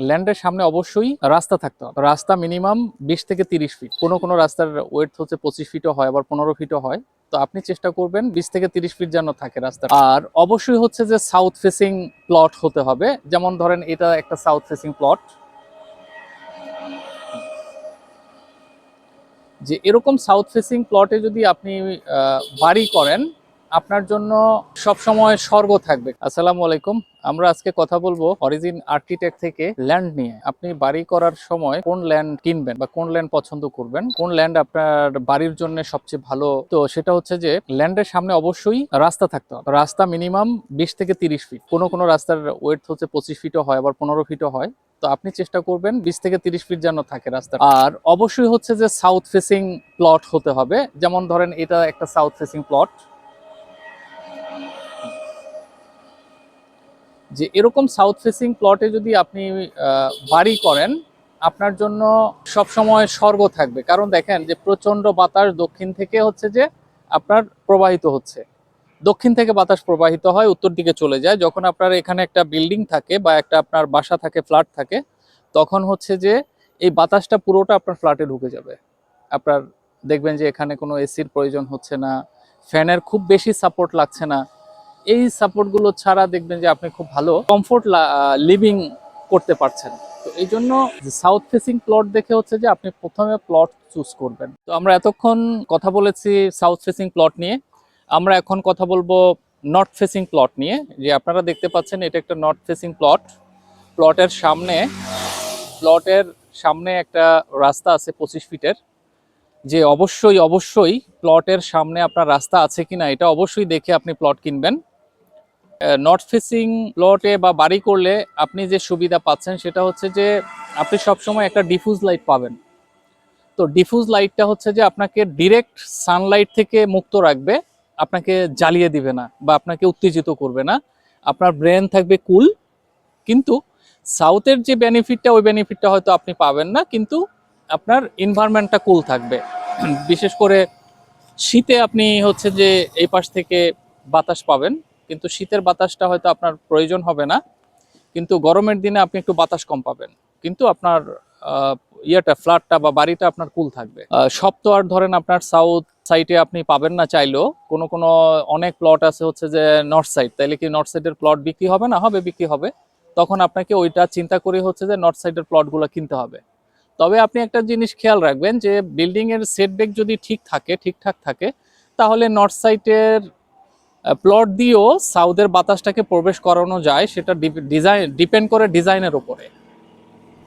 ল্যান্ডের সামনে অবশ্যই রাস্তা থাকতে হবে। রাস্তা মিনিমাম 20 থেকে 30 ফিট, কোনো রাস্তার ওয়েট হচ্ছে 25 ফিটও হয়, আবার 15 ফিটও হয়। তো আপনি চেষ্টা করবেন 20 থেকে 30 ফিট যেন থাকে রাস্তা। আর অবশ্যই হচ্ছে যে সাউথ ফেসিং প্লট হতে হবে। যেমন ধরেন এটা একটা সাউথ ফেসিং প্লট, যে এরকম সাউথ ফেসিং প্লটে যদি আপনি বাড়ি করেন, আপনার জন্য সব সময় স্বর্গ থাকবে। আসসালামু আলাইকুম, আমরা আজকে কথা বলবো অরিজিন আর্কিটেক্ট থেকে ল্যান্ড নিয়ে। আপনি বাড়ি করার সময় কোন ল্যান্ড কিনবেন বা কোন ল্যান্ড পছন্দ করবেন, কোন ল্যান্ড আপনার বাড়ির জন্য সবচেয়ে ভালো, তো সেটা হচ্ছে যে ল্যান্ডের সামনে অবশ্যই রাস্তা থাকতে হবে। রাস্তা মিনিমাম 20 থেকে 30 ফিট, কোনো রাস্তার ওয়েট হচ্ছে 25 ফিটও হয়, আবার 15 ফিটও হয়। তো আপনি চেষ্টা করবেন 20 থেকে 30 ফিট যেন থাকে রাস্তা। আর অবশ্যই হচ্ছে যে সাউথ ফেসিং প্লট হতে হবে। যেমন ধরেন এটা একটা সাউথ ফেসিং প্লট, যে এরকম সাউথ ফেসিং প্লটে যদি আপনি বাড়ি করেন, আপনার জন্য সব সময় স্বর্গ থাকবে। কারণ দেখেন যে প্রচন্ড বাতাস দক্ষিণ থেকে হচ্ছে যে আপনার প্রবাহিত হচ্ছে, দক্ষিণ থেকে বাতাস প্রবাহিত হয়, উত্তর দিকে চলে যায়। যখন আপনার এখানে একটা বিল্ডিং থাকে বা একটা আপনার বাসা থাকে, ফ্ল্যাট থাকে, তখন হচ্ছে যে এই বাতাসটা পুরোটা আপনার ফ্ল্যাটে ঢুকে যাবে। আপনার দেখবেন যে এখানে কোনো এসির প্রয়োজন হচ্ছে না, ফ্যানের খুব বেশি সাপোর্ট লাগছে না। এই সাপোর্টগুলো ছাড়া দেখবেন যে আপনি খুব ভালো কমফোর্ট লিভিং করতে পারছেন। তো এই জন্য সাউথ ফেসিং প্লট দেখে হচ্ছে যে আপনি প্রথমে প্লট চুজ করবেন। তো আমরা এতক্ষণ কথা বলেছি সাউথ ফেসিং প্লট নিয়ে, আমরা এখন কথা বলবো নর্থ ফেসিং প্লট নিয়ে। যে আপনারা দেখতে পাচ্ছেন এটা একটা নর্থ ফেসিং প্লট। প্লটের সামনে একটা রাস্তা আছে 25 ফিটের। যে অবশ্যই প্লটের সামনে আপনার রাস্তা আছে কিনা এটা অবশ্যই দেখে আপনি প্লট কিনবেন। নর্থ ফেসিং প্লটে বা বাড়ি করলে আপনি যে সুবিধা পাচ্ছেন সেটা হচ্ছে যে আপনি সবসময় একটা ডিফিউজ লাইট পাবেন। তো ডিফিউজ লাইটটা হচ্ছে যে আপনাকে ডিরেক্ট সানলাইট থেকে মুক্ত রাখবে, আপনাকে জ্বালিয়ে দিবে না বা আপনাকে উত্তেজিত করবে না। আপনার ব্রেন থাকবে কুল। কিন্তু সাউথের যে বেনিফিটটা, ওই বেনিফিটটা হয়তো আপনি পাবেন না, কিন্তু আপনার এনভায়রনমেন্টটা কুল থাকবে। বিশেষ করে শীতে আপনি হচ্ছে যে এই পাশ থেকে বাতাস পাবেন, কিন্তু শীতের বাতাসটা হয়তো আপনার প্রয়োজন হবে না। কিন্তু গরমের দিনে আপনি একটু বাতাস কম পাবেন, কিন্তু আপনার ফ্ল্যাটটা বা বাড়িটা আপনার কুল থাকবে। সব তো আর ধরেন আপনার সাউথ সাইডে আপনি পাবেন না চাইলেও। কোনো অনেক প্লট আছে হচ্ছে যে নর্থ সাইড, তাইলে কি নর্থ সাইডের প্লট বিক্রি হবে না? হবে, বিক্রি হবে। তখন আপনাকে ওইটা চিন্তা করে হচ্ছে যে নর্থ সাইডের প্লটগুলো কিনতে হবে। তবে আপনি একটা জিনিস খেয়াল রাখবেন যে বিল্ডিং এর সেটব্যাক যদি ঠিকঠাক থাকে, তাহলে নর্থ সাইডের প্লট দিয়েও সাউথের বাতাসটাকে প্রবেশ করানো যায়। সেটা ডিপেন্ড করে ডিজাইনের উপরে।